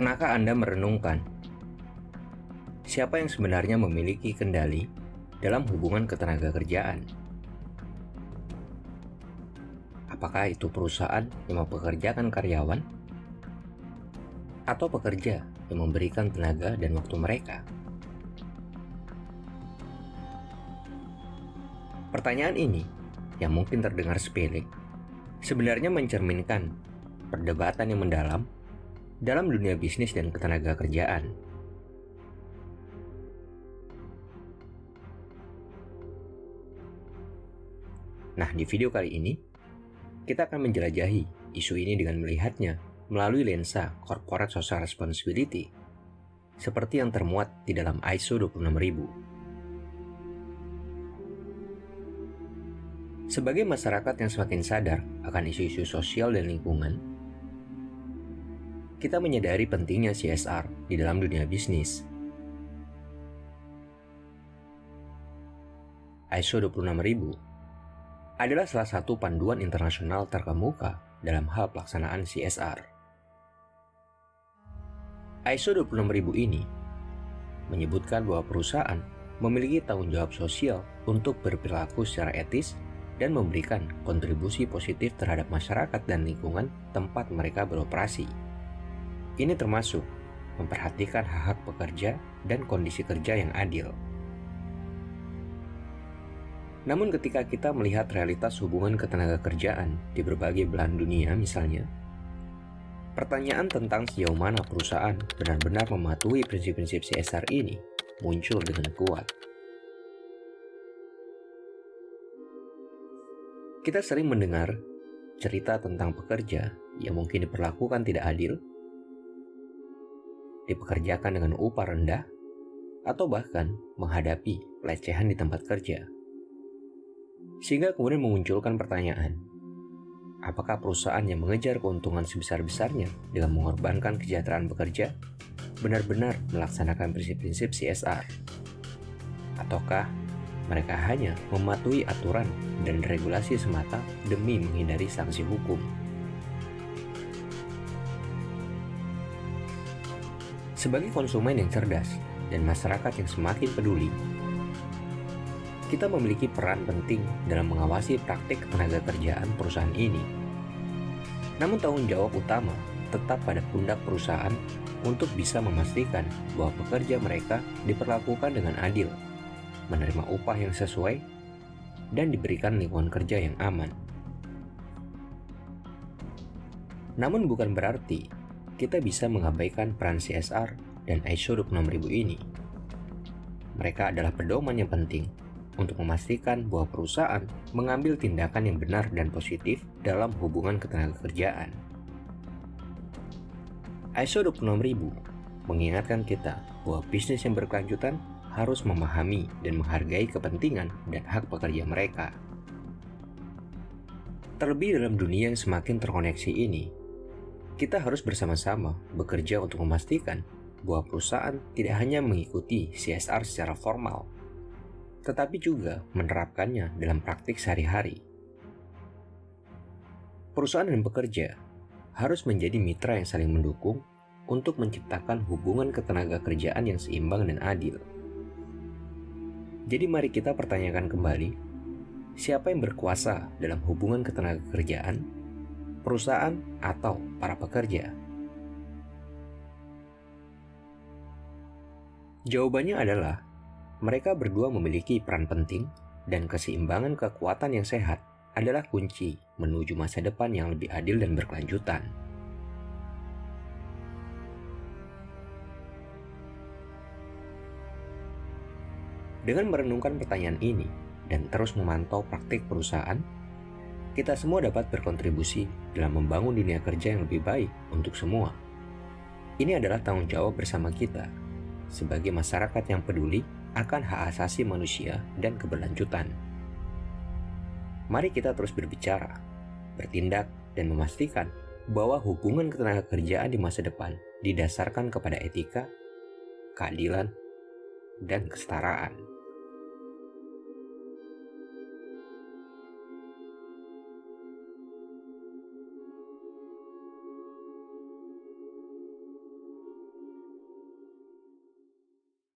Pernahkah Anda merenungkan siapa yang sebenarnya memiliki kendali dalam hubungan ketenagakerjaan? Apakah itu perusahaan yang mempekerjakan karyawan atau pekerja yang memberikan tenaga dan waktu mereka? Pertanyaan ini, yang mungkin terdengar sepele, sebenarnya mencerminkan perdebatan yang mendalam dalam dunia bisnis dan ketenagakerjaan. Nah, di video kali ini, kita akan menjelajahi isu ini dengan melihatnya melalui lensa Corporate Social Responsibility, seperti yang termuat di dalam ISO 26000. Sebagai masyarakat yang semakin sadar akan isu-isu sosial dan lingkungan, kita menyadari pentingnya CSR di dalam dunia bisnis. ISO 26000 adalah salah satu panduan internasional terkemuka dalam hal pelaksanaan CSR. ISO 26000 ini menyebutkan bahwa perusahaan memiliki tanggung jawab sosial untuk berperilaku secara etis dan memberikan kontribusi positif terhadap masyarakat dan lingkungan tempat mereka beroperasi. Ini termasuk memperhatikan hak-hak pekerja dan kondisi kerja yang adil. Namun ketika kita melihat realitas hubungan ketenagakerjaan di berbagai belahan dunia misalnya, pertanyaan tentang sejauh mana perusahaan benar-benar mematuhi prinsip-prinsip CSR ini muncul dengan kuat. Kita sering mendengar cerita tentang pekerja yang mungkin diperlakukan tidak adil, dipekerjakan dengan upah rendah, atau bahkan menghadapi pelecehan di tempat kerja. Sehingga kemudian memunculkan pertanyaan, apakah perusahaan yang mengejar keuntungan sebesar-besarnya dengan mengorbankan kesejahteraan pekerja benar-benar melaksanakan prinsip-prinsip CSR? Ataukah mereka hanya mematuhi aturan dan regulasi semata demi menghindari sanksi hukum? Sebagai konsumen yang cerdas dan masyarakat yang semakin peduli, kita memiliki peran penting dalam mengawasi praktik ketenagakerjaan perusahaan ini. Namun tanggung jawab utama tetap pada pundak perusahaan untuk bisa memastikan bahwa pekerja mereka diperlakukan dengan adil, menerima upah yang sesuai, dan diberikan lingkungan kerja yang aman. Namun bukan berarti kita bisa mengabaikan peran CSR dan ISO 26000 ini. Mereka adalah pedoman yang penting untuk memastikan bahwa perusahaan mengambil tindakan yang benar dan positif dalam hubungan ketenagakerjaan. ISO 26000 mengingatkan kita bahwa bisnis yang berkelanjutan harus memahami dan menghargai kepentingan dan hak pekerja mereka. Terlebih dalam dunia yang semakin terkoneksi ini, kita harus bersama-sama bekerja untuk memastikan bahwa perusahaan tidak hanya mengikuti CSR secara formal, tetapi juga menerapkannya dalam praktik sehari-hari. Perusahaan dan pekerja harus menjadi mitra yang saling mendukung untuk menciptakan hubungan ketenagakerjaan yang seimbang dan adil. Jadi mari kita pertanyakan kembali, siapa yang berkuasa dalam hubungan ketenagakerjaan? Perusahaan atau para pekerja? Jawabannya adalah mereka berdua memiliki peran penting, dan keseimbangan kekuatan yang sehat adalah kunci menuju masa depan yang lebih adil dan berkelanjutan. Dengan merenungkan pertanyaan ini dan terus memantau praktik perusahaan, kita semua dapat berkontribusi dalam membangun dunia kerja yang lebih baik untuk semua. Ini adalah tanggung jawab bersama kita sebagai masyarakat yang peduli akan hak asasi manusia dan keberlanjutan. Mari kita terus berbicara, bertindak, dan memastikan bahwa hubungan ketenagakerjaan di masa depan didasarkan kepada etika, keadilan, dan kesetaraan.